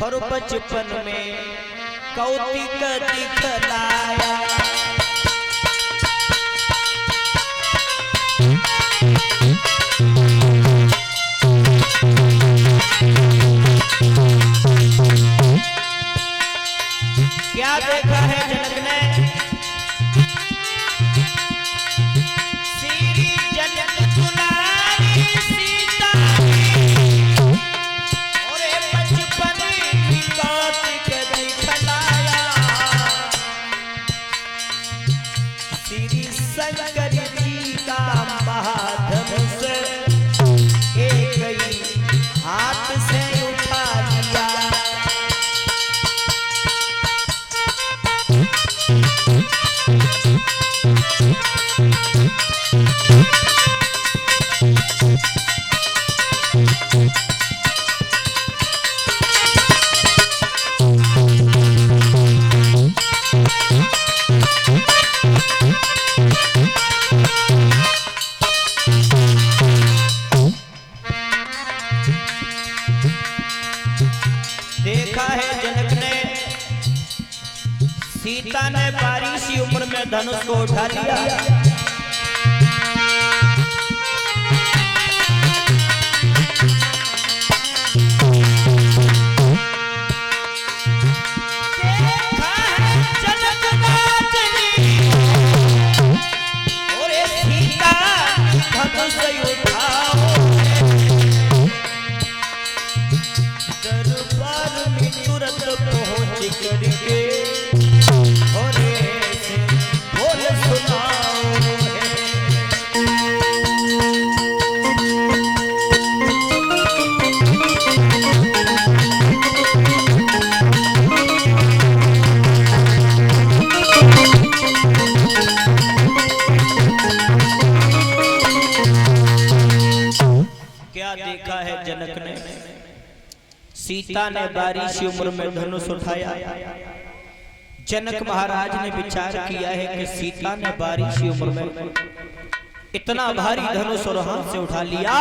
और बचपन में कौतिक दिखलाया। क्या देखा है जनक ने? श्री जनक दुलारी सीता और बचपन की कौतिक दिखलाया। श्री शंकर जी का महाधनुष एक ही हाथ से उठा लिया। देखा है जनक ने, सीता ने बारिश की उम्र में धनुष को उठा लिया। देखा है जनक राजनी और सीता धनुष उठाओ। दरबार में तुरंत पहुंच करके और ऐसे बोल सुनाओ है। क्या देखा है जनक ने? सीता ने बारिश की उम्र में धनुष उठाया। जनक महाराज ने विचार किया है कि सीता ने बारिश की उम्र में इतना भारी धनुष और हाथ से उठा लिया।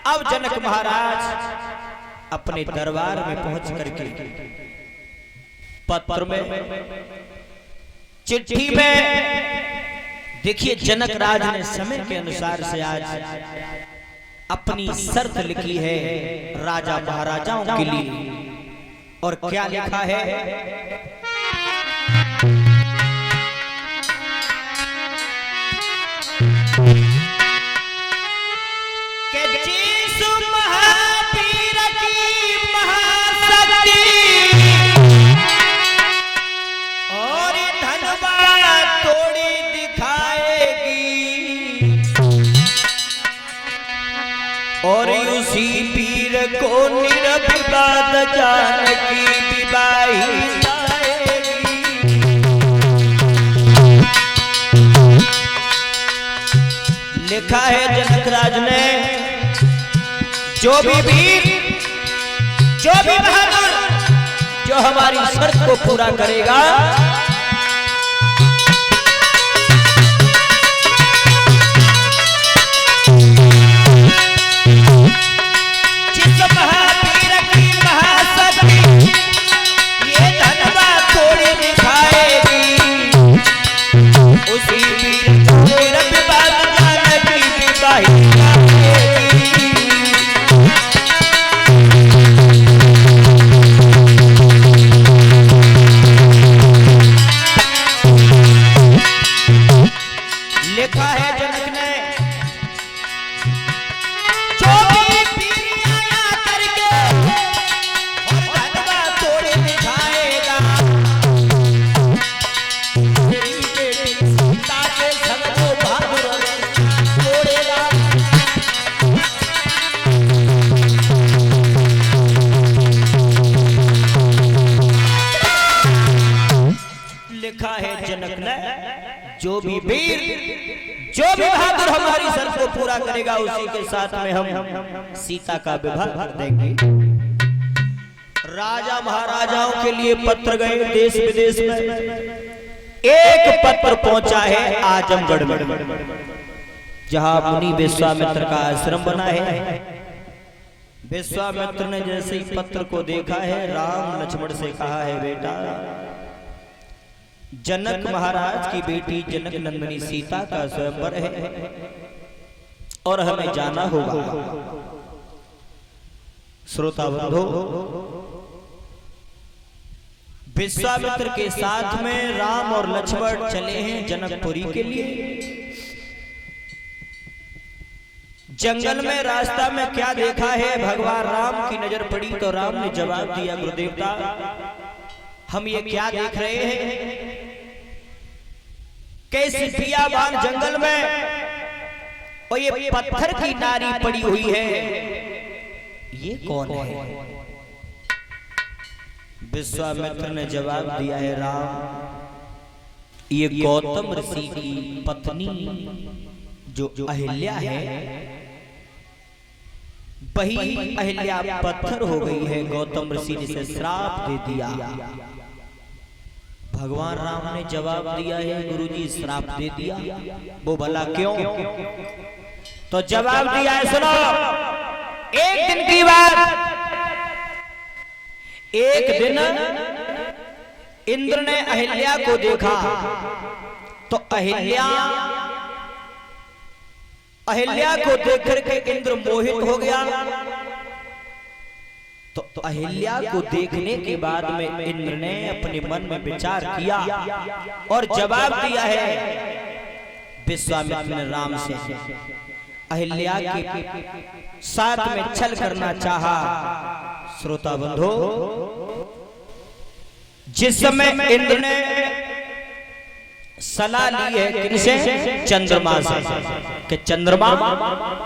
अब जनक महाराज अपने दरबार में पहुंच करके पत्र में, चिट्ठी में, देखिए जनक राज ने समय के अनुसार से आज अपनी शर्त लिखी है राजा महाराजाओं के लिए। और क्या लिखा है? कि जिस महावीर की महाशक्ति और धनवा तोड़ी दिखाएगी और उसी पीर को निरभिवाद जानकी विवाही लाएगी। लिखा है जनक राज ने, जो भी वीर, जो भी बहादुर, जो हमारी शर्त को पूरा करेगा, लिखा है जनक ने, जो भी पीर आया करके और धनवा तोड़े दिखाएगा, तेरी बेटी सीता के संग को बहादुर तोड़ेगा। लिखा है जनक ने, जो भी वीर, जो भी बहादुर हमारी शर्त को पूरा करेगा, उसी के साथ में हम सीता का विवाह कर देंगे। राजा महाराजाओं के लिए पत्र गए देश विदेश में। एक पत्र पहुंचा है आजमगढ़ में, जहां मुनि विश्वामित्र का आश्रम बना है। विश्वामित्र ने जैसे ही पत्र को देखा है, राम लक्ष्मण से कहा है, बेटा जनक महाराज की बेटी जनक नंदिनी सीता का स्वयंवर है और हमें जाना होगा। श्रोता बंधो, विश्वामित्र के साथ में राम और लक्ष्मण चले हैं जनकपुरी के लिए। जंगल में रास्ता में क्या देखा है, भगवान राम की नजर पड़ी तो राम ने जवाब दिया, गुरुदेवता हम ये क्या देख रहे हैं, कैसी बियाबान जंगल में और ये पत्थर की नारी पड़ी हुई है, ये कौन है? विश्वामित्र ने जवाब दिया है, राम ये गौतम ऋषि की पत्नी जो अहिल्या है, वही अहिल्या पत्थर हो गई है। गौतम ऋषि ने इसे श्राप दे दिया। भगवान राम ने जवाब दिया है, गुरुजी श्राप दे दिया, वो भला क्यों? तो जवाब दिया है, सुनो, एक दिन की बात, एक दिन इंद्र ने अहिल्या को देखा तो अहिल्या को देख करके इंद्र मोहित हो गया। तो अहिल्या को देखने के बाद में इंद्र ने अपने मन में विचार किया और जवाब दिया है विश्वामित्र ने राम से, अहिल्या के साथ में छल करना चाहा। श्रोता बंधो, जिस समय इंद्र ने सलाह ली है किनसे? चंद्रमा से, कि चंद्रमा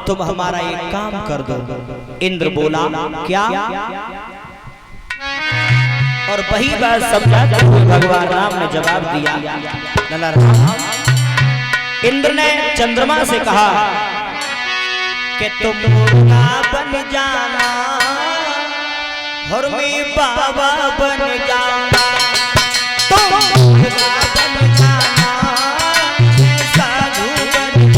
तुम हमारा एक काम कर दो। इंद्र बोला, क्या? और वही बात समझाते हुए भगवान राम ने जवाब दिया, लला राम, इंद्र ने चंद्रमा से कहा कि तुम मुर्गा बन जाना और मैं बाबा बन जाना, तुम मुर्गा बन जाना, मैं साधु बन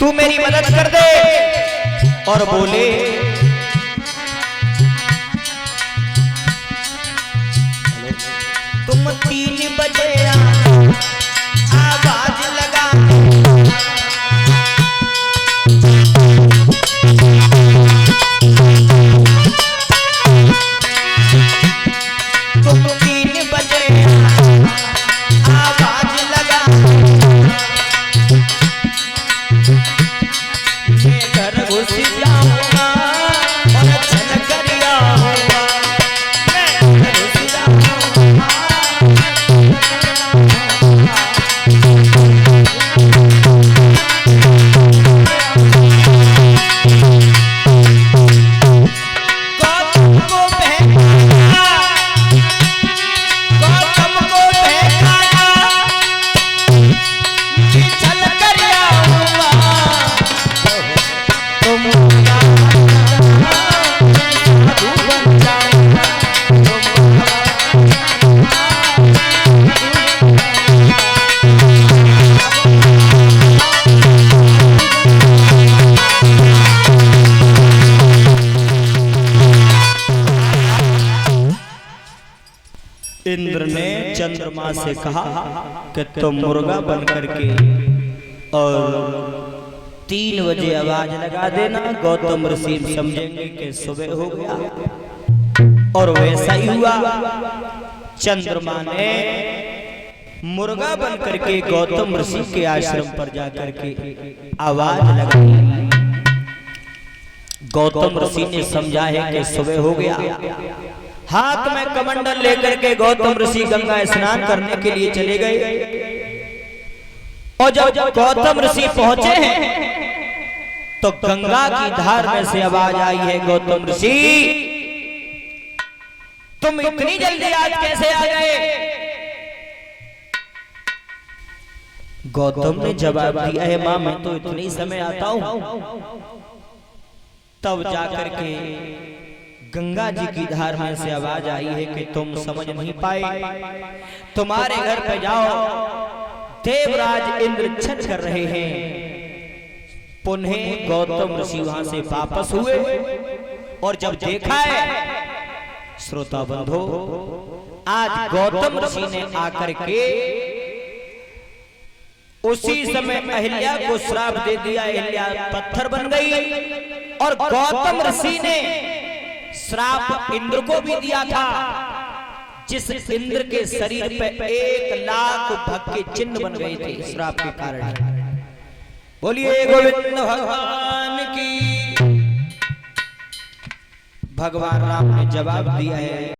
तू मेरी मदद कर दे। और बोले, तुम 3 बजे आवाज लगा, तुम 3 बजे आवाज लगा, मैं घर घुस जाऊंगा और छल कर आऊंगा, मैं घर घुस जाऊंगा। इंद्र ने चंद्रमा से कहा कि तुम मुर्गा बन करके और 3 बजे आवाज लगा देना, गौतम ऋषि समझेंगे कि सुबह हो गया। और वैसा ही हुआ। चंद्रमा ने मुर्गा बन करके गौतम ऋषि के आश्रम पर जाकर के आवाज लगाई। गौतम ऋषि ने समझा है कि सुबह हो गया। हाथ में कमंडल लेकर के गौतम ऋषि गंगा स्नान करने के लिए चले गए। और जब गौतम ऋषि पहुंचे हैं तो गंगा की धार में से आवाज आई है, गौतम ऋषि तुम इतनी जल्दी आज कैसे आ गए? गौतम ने जवाब दिया है, मां मैं तो इतने ही समय आता हूं। तब जाकर के गंगा जी की धार में से आवाज आई है कि तुम समझ नहीं पाए, तुम्हारे घर पे जाओ, देवराज इंद्र छठ कर रहे हैं। पुनः गौतम ऋषि वहां से वापस हुए और जब देखा है, श्रोता बंधो, आज गौतम ऋषि ने आकर के उसी समय अहिल्या को श्राप दे दिया। अहिल्या पत्थर बन गई और गौतम ऋषि ने श्राप इंद्र को भी दिया था, जिस इंद्र के शरीर पे 1,00,000 भग के चिन्ह बन गए थे श्राप के कारण। बोलिए गोविंद भगवान की। भगवान राम ने जवाब दिया है।